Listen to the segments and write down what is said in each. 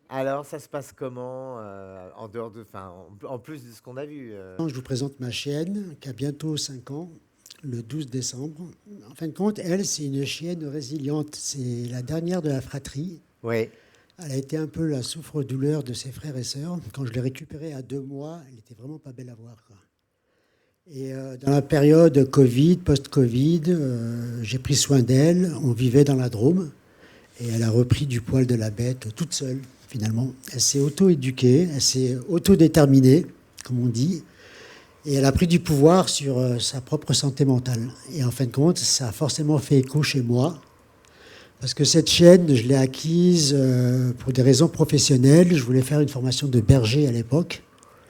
Alors, ça se passe comment, en dehors de, enfin, en plus de ce qu'on a vu Je vous présente ma chienne qui a bientôt 5 ans, le 12 décembre. En fin de compte, elle, c'est une chienne résiliente. C'est la dernière de la fratrie. Oui. Elle a été un peu la souffre-douleur de ses frères et sœurs. Quand je l'ai récupérée à 2 mois, elle était vraiment pas belle à voir, quoi. Et dans la période Covid, post-Covid, j'ai pris soin d'elle. On vivait dans la Drôme et elle a repris du poil de la bête toute seule, finalement. Elle s'est auto-éduquée, elle s'est auto-déterminée, comme on dit. Et elle a pris du pouvoir sur sa propre santé mentale. Et en fin de compte, ça a forcément fait écho chez moi. Parce que cette chienne, je l'ai acquise pour des raisons professionnelles. Je voulais faire une formation de berger à l'époque.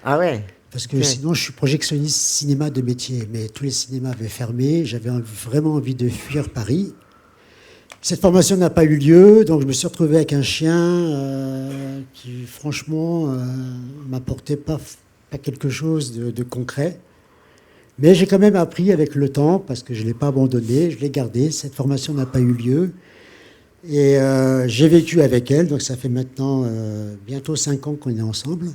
Ah ouais. Parce Ok. que sinon, je suis projectionniste cinéma de métier. Mais tous les cinémas avaient fermé. J'avais vraiment envie de fuir Paris. Cette formation n'a pas eu lieu. Donc je me suis retrouvé avec un chien qui, franchement, m'apportait pas quelque chose de concret. Mais j'ai quand même appris avec le temps, parce que je ne l'ai pas abandonné, je l'ai gardé. Cette formation n'a pas eu lieu. Et j'ai vécu avec elle, donc ça fait maintenant bientôt 5 ans qu'on est ensemble.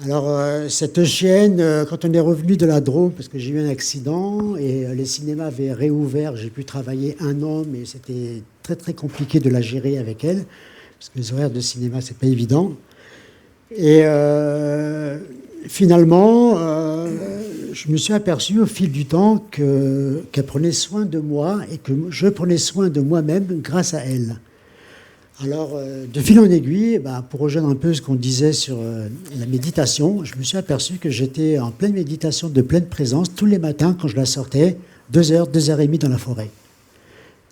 Alors, cette chienne, quand on est revenu de la Drôme, parce que j'ai eu un accident et les cinémas avaient réouvert, j'ai pu travailler 1 an, mais c'était très très compliqué de la gérer avec elle, parce que les horaires de cinéma, c'est pas évident. Et finalement, je me suis aperçu au fil du temps qu'elle prenait soin de moi et que je prenais soin de moi-même grâce à elle. Alors, de fil en aiguille, bah, pour rejoindre un peu ce qu'on disait sur la méditation, je me suis aperçu que j'étais en pleine méditation de pleine présence tous les matins quand je la sortais, 2 heures, 2 heures et demie dans la forêt.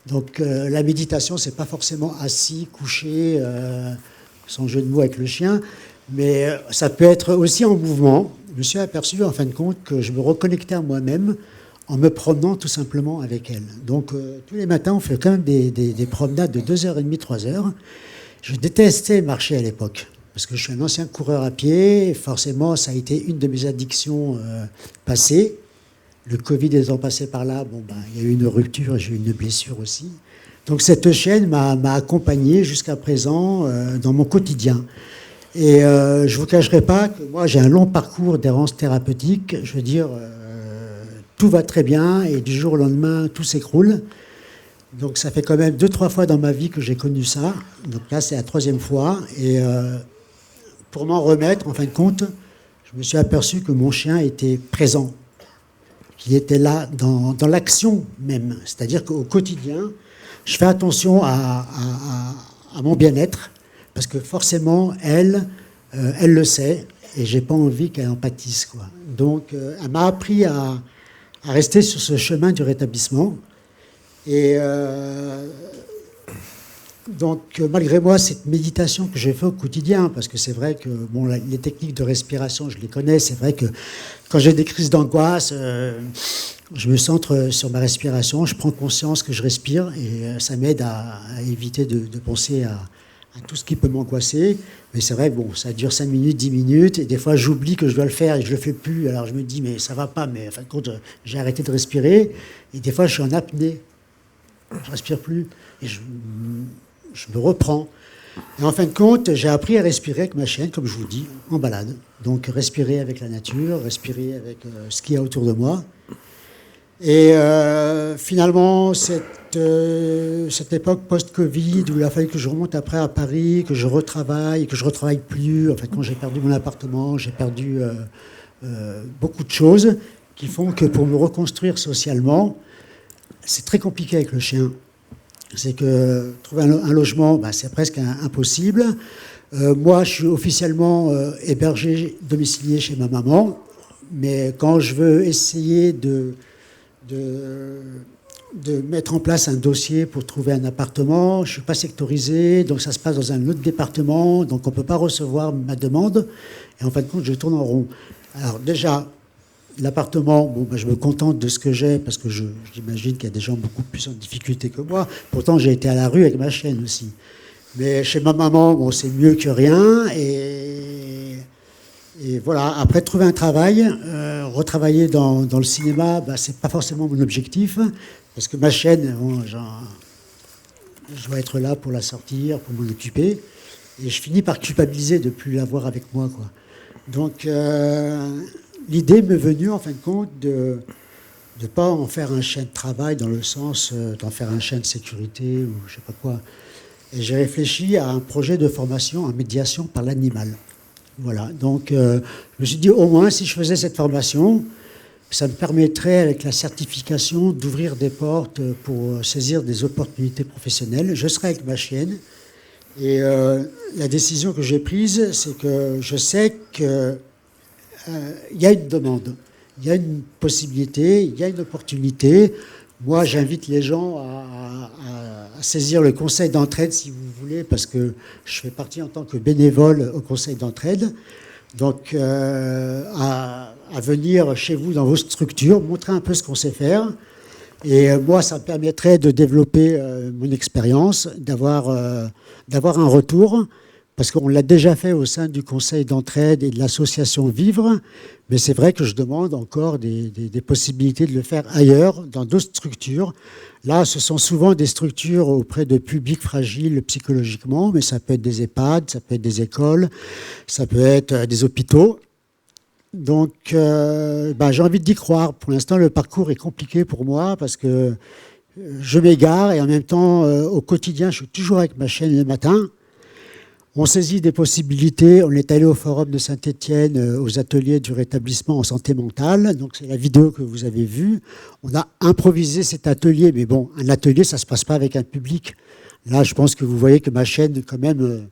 Donc, la méditation, c'est pas forcément assis, couché, sans jeu de mots avec le chien, mais ça peut être aussi en mouvement. Je me suis aperçu, en fin de compte, que je me reconnectais à moi-même en me promenant tout simplement avec elle. Donc, tous les matins, on fait quand même des promenades de 2 heures et demie, 3 heures. Je détestais marcher à l'époque, parce que je suis un ancien coureur à pied, et forcément, ça a été une de mes addictions passées. Le Covid étant passé par là, bon, ben, il y a eu une rupture et j'ai eu une blessure aussi. Donc cette chaîne m'a accompagné jusqu'à présent dans mon quotidien. Et je ne vous cacherai pas que moi j'ai un long parcours d'errance thérapeutique. Je veux dire, tout va très bien et du jour au lendemain tout s'écroule. Donc ça fait quand même 2, 3 fois dans ma vie que j'ai connu ça. Donc là c'est la troisième fois. Et pour m'en remettre, en fin de compte, je me suis aperçu que mon chien était présent, qu'il était là dans l'action même. C'est-à-dire qu'au quotidien, je fais attention à mon bien-être, parce que forcément, elle le sait, et j'ai pas envie qu'elle en pâtisse, quoi. Donc, elle m'a appris à rester sur ce chemin du rétablissement. Et donc, malgré moi, cette méditation que j'ai fait au quotidien, parce que c'est vrai que bon, les techniques de respiration, je les connais. C'est vrai que quand j'ai des crises d'angoisse, je me centre sur ma respiration, je prends conscience que je respire et ça m'aide à éviter de penser à tout ce qui peut m'angoisser. Mais c'est vrai, bon, ça dure 5 minutes, 10 minutes, et des fois j'oublie que je dois le faire et je le fais plus. Alors je me dis, mais ça va pas, mais en fin de compte, j'ai arrêté de respirer. Et des fois, je suis en apnée, je respire plus. Et je me reprends. Et en fin de compte, j'ai appris à respirer avec ma chienne, comme je vous dis, en balade. Donc respirer avec la nature, respirer avec ce qu'il y a autour de moi. Et finalement, cette époque post-Covid, où il a fallu que je remonte après à Paris, que je retravaille plus. En fait, quand j'ai perdu mon appartement, j'ai perdu beaucoup de choses qui font que pour me reconstruire socialement, c'est très compliqué avec le chien. C'est que trouver un logement, bah, c'est presque impossible. Moi, je suis officiellement hébergé, domicilié chez ma maman. Mais quand je veux essayer de, de mettre en place un dossier pour trouver un appartement, je ne suis pas sectorisé, donc ça se passe dans un autre département, donc on ne peut pas recevoir ma demande. Et en fin de compte, je tourne en rond. Alors déjà, l'appartement, bon, ben, je me contente de ce que j'ai parce que j'imagine qu'il y a des gens beaucoup plus en difficulté que moi. Pourtant, j'ai été à la rue avec ma chienne aussi. Mais chez ma maman, bon, c'est mieux que rien. Et voilà, après trouver un travail, retravailler dans le cinéma, ben, c'est pas forcément mon objectif. Parce que ma chaîne, bon, je dois être là pour la sortir, pour m'en occuper. Et je finis par culpabiliser de ne plus l'avoir avec moi, quoi. Donc, l'idée m'est venue, en fin de compte, de ne pas en faire un chien de travail dans le sens d'en faire un chien de sécurité ou je ne sais pas quoi. Et j'ai réfléchi à un projet de formation en médiation par l'animal. Voilà. Donc, je me suis dit, au moins, si je faisais cette formation, ça me permettrait, avec la certification, d'ouvrir des portes pour saisir des opportunités professionnelles. Je serai avec ma chienne. Et la décision que j'ai prise, c'est que je sais qu'il y a une demande, il y a une possibilité, il y a une opportunité. Moi, j'invite les gens à saisir le conseil d'entraide, si vous voulez, parce que je fais partie en tant que bénévole au conseil d'entraide. Donc, à venir chez vous dans vos structures, montrer un peu ce qu'on sait faire. Et moi, ça me permettrait de développer mon expérience, d'avoir un retour, parce qu'on l'a déjà fait au sein du conseil d'entraide et de l'association Vivre, mais c'est vrai que je demande encore des possibilités de le faire ailleurs, dans d'autres structures. Là, ce sont souvent des structures auprès de publics fragiles psychologiquement, mais ça peut être des EHPAD, ça peut être des écoles, ça peut être des hôpitaux. Donc, j'ai envie d'y croire. Pour l'instant, le parcours est compliqué pour moi parce que je m'égare et en même temps, au quotidien, je suis toujours avec ma chaîne le matin. On saisit des possibilités. On est allé au forum de Saint-Étienne, aux ateliers du rétablissement en santé mentale. Donc, c'est la vidéo que vous avez vue. On a improvisé cet atelier. Mais bon, un atelier, ça ne se passe pas avec un public. Là, je pense que vous voyez que ma chaîne, quand même...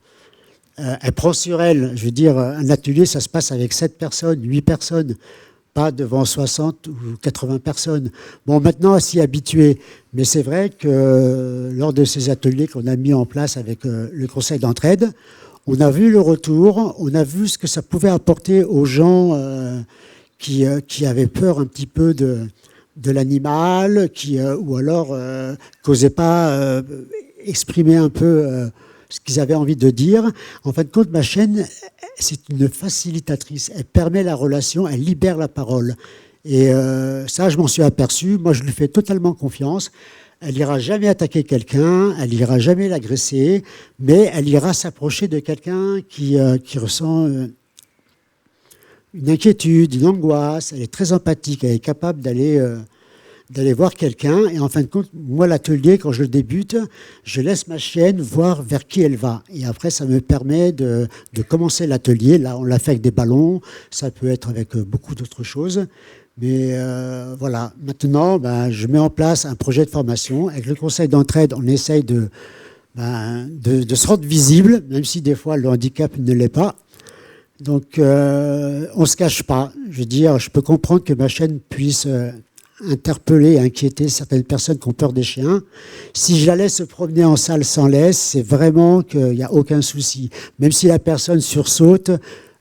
elle prend sur elle. Je veux dire, un atelier, ça se passe avec 7 personnes, 8 personnes, pas devant 60 ou 80 personnes. Bon, maintenant, à s'y habituer. Mais c'est vrai que lors de ces ateliers qu'on a mis en place avec le conseil d'entraide, on a vu le retour, on a vu ce que ça pouvait apporter aux gens qui avaient peur un petit peu de l'animal, ou alors n'osaient pas exprimer un peu... ce qu'ils avaient envie de dire. En fin de compte, ma chaîne, c'est une facilitatrice. Elle permet la relation, elle libère la parole. Et ça, je m'en suis aperçu. Moi, je lui fais totalement confiance. Elle n'ira jamais attaquer quelqu'un, elle n'ira jamais l'agresser, mais elle ira s'approcher de quelqu'un qui ressent une inquiétude, une angoisse. Elle est très empathique, elle est capable d'aller voir quelqu'un. Et en fin de compte, moi, l'atelier, quand je le débute, je laisse ma chienne voir vers qui elle va. Et après, ça me permet de commencer l'atelier. Là, on l'a fait avec des ballons. Ça peut être avec beaucoup d'autres choses. Mais voilà. Maintenant, je mets en place un projet de formation. Avec le conseil d'entraide, on essaye de se rendre visible, même si des fois, le handicap ne l'est pas. Donc, on ne se cache pas. Je veux dire, je peux comprendre que ma chaîne puisse... interpeller, inquiéter certaines personnes qui ont peur des chiens. Si je la laisse se promener en salle sans laisse, c'est vraiment qu'il n'y a aucun souci. Même si la personne sursaute,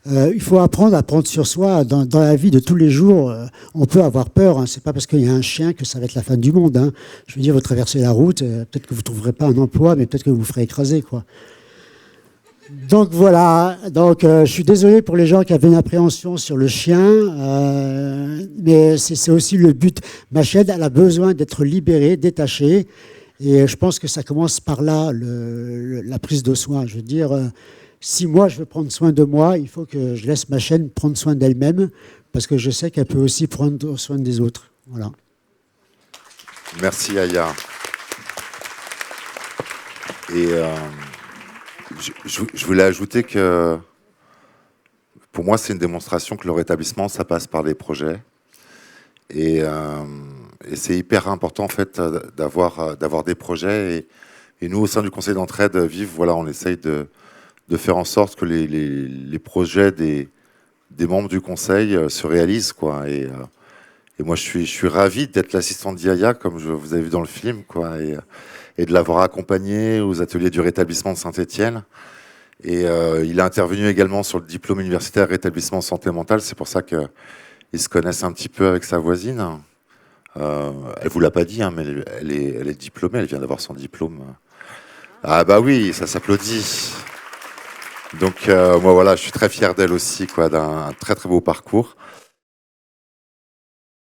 il faut apprendre à prendre sur soi. Dans la vie de tous les jours, on peut avoir peur. Hein. C'est pas parce qu'il y a un chien que ça va être la fin du monde. Hein. Je veux dire, vous traversez la route, peut-être que vous ne trouverez pas un emploi, mais peut-être que vous vous ferez écraser, quoi. Donc voilà, je suis désolé pour les gens qui avaient une appréhension sur le chien, mais c'est aussi le but. Ma chaîne, elle a besoin d'être libérée, détachée, et je pense que ça commence par là, la prise de soin. Je veux dire, si moi je veux prendre soin de moi, il faut que je laisse ma chaîne prendre soin d'elle-même, parce que je sais qu'elle peut aussi prendre soin des autres. Voilà. Merci Aya. Et... Je voulais ajouter que pour moi, c'est une démonstration que le rétablissement, ça passe par les projets. Et c'est hyper important en fait d'avoir des projets. Et nous, au sein du conseil d'entraide Vive, voilà, on essaye de faire en sorte que les projets des membres du conseil se réalisent, quoi. Et moi, je suis ravi d'être l'assistant d'Yaya, comme vous avez vu dans le film, quoi. Et de l'avoir accompagné aux ateliers du rétablissement de Saint-Étienne. Et il a intervenu également sur le diplôme universitaire rétablissement santé mentale. C'est pour ça qu'ils se connaissent un petit peu avec sa voisine. Elle vous l'a pas dit, hein, mais elle est diplômée, elle vient d'avoir son diplôme. Ah bah oui, ça s'applaudit. Donc moi voilà, je suis très fier d'elle aussi, quoi, d'un très très beau parcours.